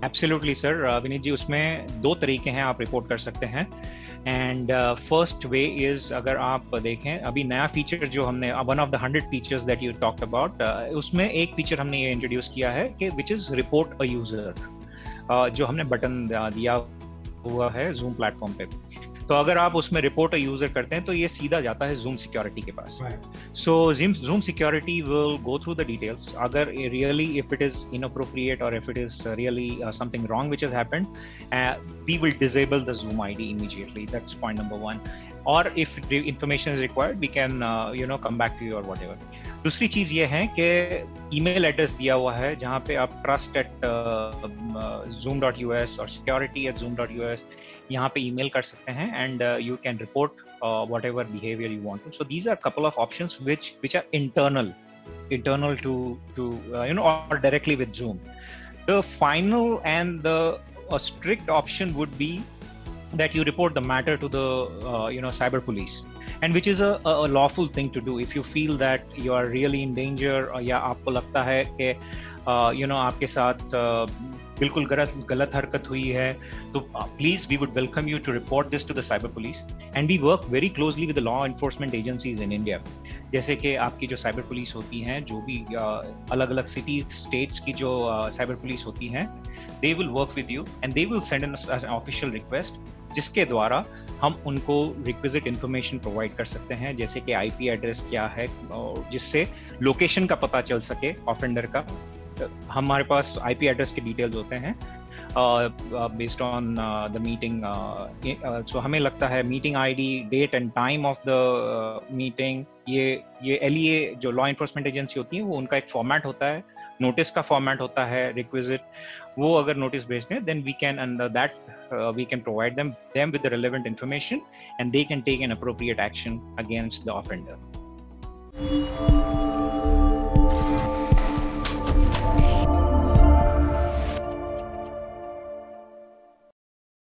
Absolutely sir, Vineet जी, उसमें दो तरीके हैं आप रिपोर्ट कर सकते हैं। एंड फर्स्ट वे इज, अगर आप देखें अभी नया फीचर जो हमने, one of the 100 features that you talked about, उसमें एक फीचर हमने ये इंट्रोड्यूस किया है कि which is report a user, जो हमने बटन दिया हुआ है जूम प्लेटफॉर्म पे। तो अगर आप उसमें रिपोर्ट यूजर करते हैं तो ये सीधा जाता है जूम सिक्योरिटी के पास। So Zoom security will go through the details, अगर really if it is inappropriate और if it is really something wrong which has happened, we will disable the Zoom ID immediately. That's point number one. Or if the information is required, we can come back to you or whatever. दूसरी चीज ये है कि email address दिया हुआ है जहाँ पे आप trust@zoom.us और security@zoom.us यहाँ पे ईमेल कर सकते हैं, and you can report whatever behavior you want to. So these are a couple of options which are internal to or directly with Zoom. The final and a strict option would be that you report the matter to the cyber police, and which is a lawful thing to do if you feel that you are really in danger, या आपको लगता है कि आपके साथ बिल्कुल गलत हरकत हुई है, तो please we would welcome you to report this to the cyber police. And we work very closely with the law enforcement agencies in India. जैसे कि आपकी जो साइबर पुलिस होती हैं, जो भी अलग अलग सिटीज स्टेट्स की जो साइबर पुलिस होती हैं, they will work with you and they will send us an official request, जिसके द्वारा हम उनको requisite information provide कर सकते हैं, जैसे कि IP एड्रेस क्या है, जिससे लोकेशन का पता चल सके ऑफेंडर का। हमारे पास IP एड्रेस के डिटेल्स होते हैं based on the meeting, so हमें लगता है meeting ID, date and time of the meeting, ये LEA जो लॉ एनफोर्समेंट एजेंसी होती है, वो उनका एक फॉर्मेट होता है, नोटिस का फॉर्मेट होता है रिक्विजिट। वो अगर नोटिस भेजते हैं, then we can under that we can provide them with the relevant information and they can take an appropriate action against the offender.